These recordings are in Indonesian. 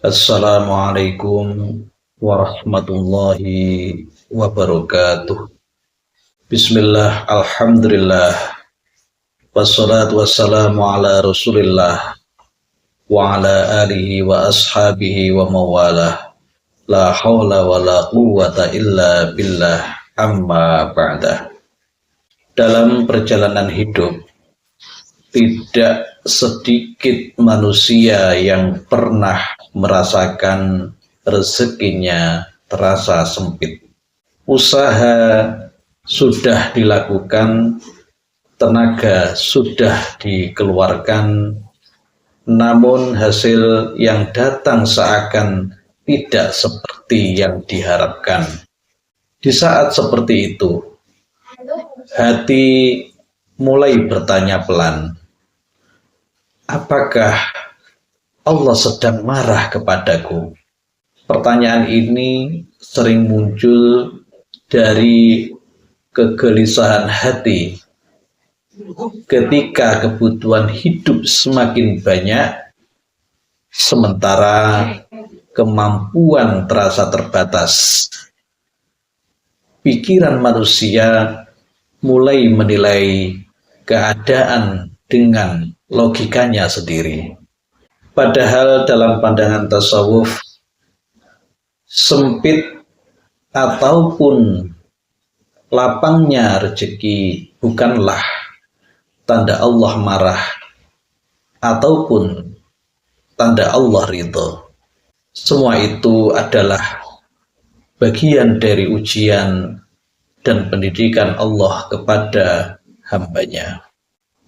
Assalamualaikum warahmatullahi wabarakatuh. Bismillah, alhamdulillah, wassalatu wassalamu ala rasulillah wa ala alihi wa ashabihi wa mawalah. La hawla wa la quwwata illa billah, amma ba'dah. Dalam perjalanan hidup, tidak sedikit manusia yang pernah merasakan rezekinya terasa sempit. Usaha sudah dilakukan, tenaga sudah dikeluarkan, namun hasil yang datang seakan tidak seperti yang diharapkan. Di saat seperti itu, hati mulai bertanya pelan, apakah Allah sedang marah kepadaku? Pertanyaan ini sering muncul dari kegelisahan hati ketika kebutuhan hidup semakin banyak, sementara kemampuan terasa terbatas. Pikiran manusia mulai menilai keadaan dengan logikanya sendiri. Padahal dalam pandangan tasawuf, sempit ataupun lapangnya rezeki bukanlah tanda Allah marah ataupun tanda Allah ridho. Semua itu adalah bagian dari ujian dan pendidikan Allah kepada hambanya.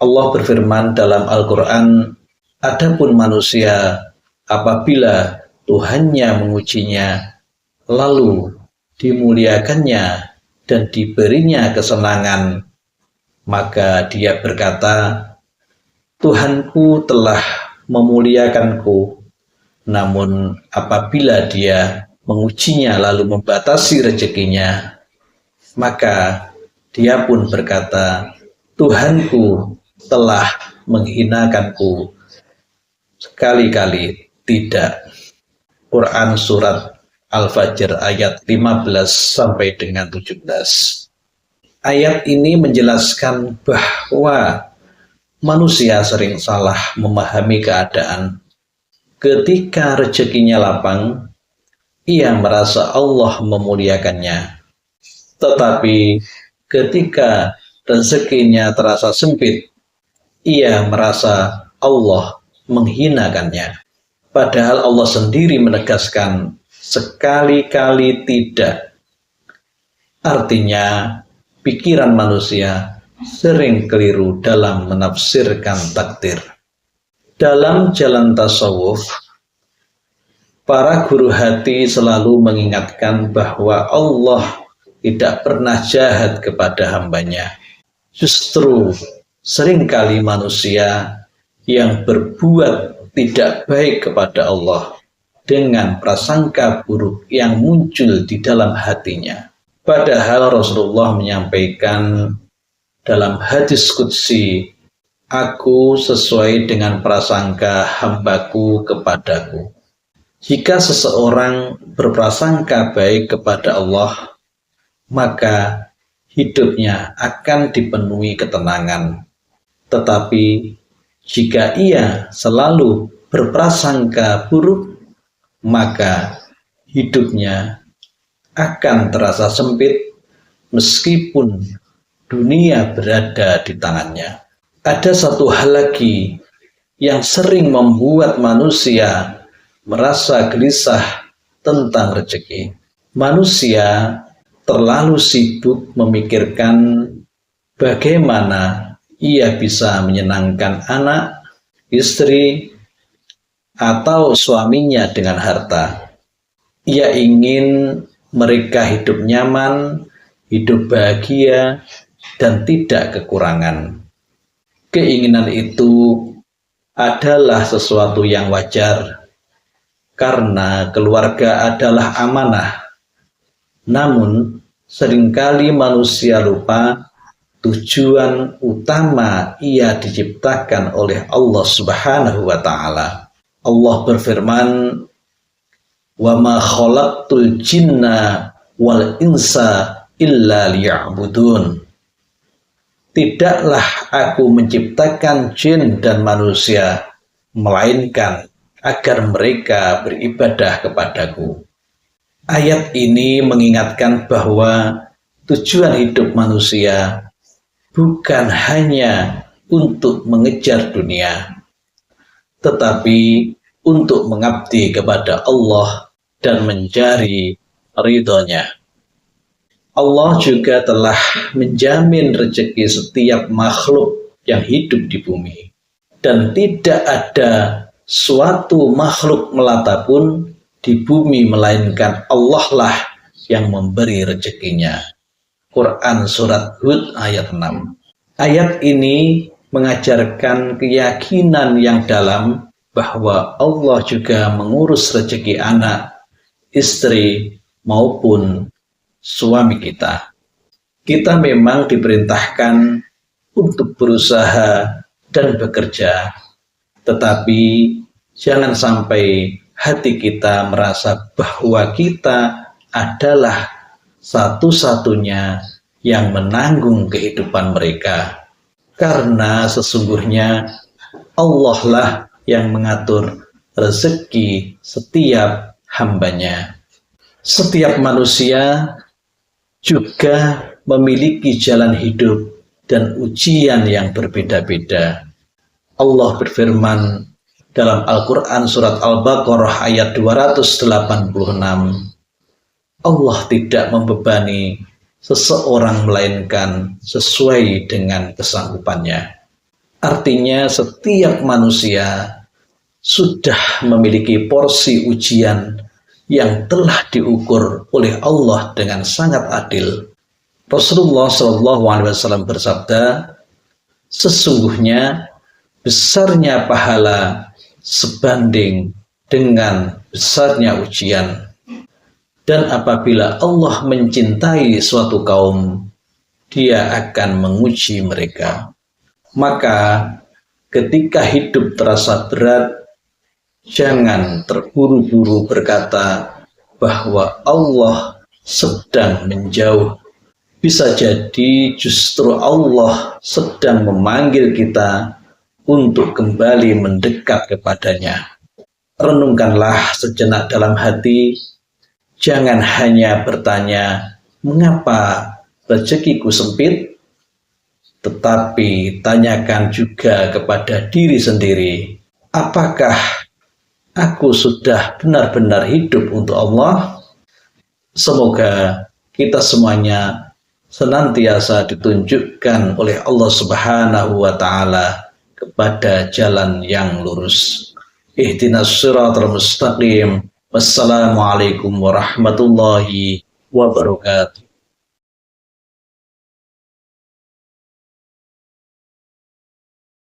Allah berfirman dalam Al-Quran, adapun manusia apabila Tuhannya mengujinya, lalu dimuliakannya dan diberinya kesenangan, maka dia berkata, Tuhanku telah memuliakanku. Namun apabila dia mengujinya lalu membatasi rezekinya, maka dia pun berkata, Tuhanku telah menghinakanku. Sekali-kali tidak. Quran surat Al-Fajr ayat 15 sampai dengan 17. Ayat ini menjelaskan bahwa manusia sering salah memahami keadaan. Ketika rezekinya lapang, ia merasa Allah memuliakannya. Tetapi ketika rezekinya terasa sempit, ia merasa Allah menghinakannya. Padahal Allah sendiri menegaskan sekali-kali tidak. Artinya, pikiran manusia sering keliru dalam menafsirkan takdir. Dalam jalan tasawuf, para guru hati selalu mengingatkan bahwa Allah tidak pernah jahat kepada hambanya. Justru seringkali manusia yang berbuat tidak baik kepada Allah dengan prasangka buruk yang muncul di dalam hatinya. Padahal Rasulullah menyampaikan dalam hadis qudsi, aku sesuai dengan prasangka hambaku kepadaku. Jika seseorang berprasangka baik kepada Allah, maka hidupnya akan dipenuhi ketenangan. Tetapi jika ia selalu berprasangka buruk, maka hidupnya akan terasa sempit meskipun dunia berada di tangannya. Ada satu hal lagi yang sering membuat manusia merasa gelisah tentang rezeki. Manusia terlalu sibuk memikirkan bagaimana ia bisa menyenangkan anak, istri, atau suaminya dengan harta. Ia ingin mereka hidup nyaman, hidup bahagia, dan tidak kekurangan. Keinginan itu adalah sesuatu yang wajar, karena keluarga adalah amanah. Namun, seringkali manusia lupa tujuan utama ia diciptakan oleh Allah Subhanahu wa Ta'ala. Allah berfirman wa ma khalaqtul jinna wal insa illa liya'budun. Tidaklah aku menciptakan jin dan manusia melainkan agar mereka beribadah kepadaku. Ayat ini mengingatkan bahwa tujuan hidup manusia bukan hanya untuk mengejar dunia, tetapi untuk mengabdi kepada Allah dan mencari ridhonya. Allah juga telah menjamin rezeki setiap makhluk yang hidup di bumi. Dan tidak ada suatu makhluk melata pun di bumi melainkan Allah lah yang memberi rezekinya. Quran Surat Hud ayat 6. Ayat ini mengajarkan keyakinan yang dalam bahwa Allah juga mengurus rezeki anak, istri, maupun suami kita. Kita memang diperintahkan untuk berusaha dan bekerja, tetapi jangan sampai hati kita merasa bahwa kita adalah satu-satunya yang menanggung kehidupan mereka, karena sesungguhnya Allah lah yang mengatur rezeki setiap hambanya. Setiap manusia juga memiliki jalan hidup dan ujian yang berbeda-beda. Allah berfirman dalam Al-Quran Surat Al-Baqarah ayat 286, Allah tidak membebani seseorang melainkan sesuai dengan kesanggupannya. Artinya setiap manusia sudah memiliki porsi ujian yang telah diukur oleh Allah dengan sangat adil. Rasulullah SAW bersabda, sesungguhnya besarnya pahala sebanding dengan besarnya ujian. Dan apabila Allah mencintai suatu kaum, Dia akan menguji mereka. Maka ketika hidup terasa berat, jangan terburu-buru berkata bahwa Allah sedang menjauh. Bisa jadi justru Allah sedang memanggil kita untuk kembali mendekat kepadanya. Renungkanlah sejenak dalam hati, jangan hanya bertanya, mengapa rezekiku sempit? Tetapi tanyakan juga kepada diri sendiri, apakah aku sudah benar-benar hidup untuk Allah? Semoga kita semuanya senantiasa ditunjukkan oleh Allah Subhanahu wa Ta'ala kepada jalan yang lurus. Ihdinas siratal mustaqim. Wassalamualaikum warahmatullahi wabarakatuh.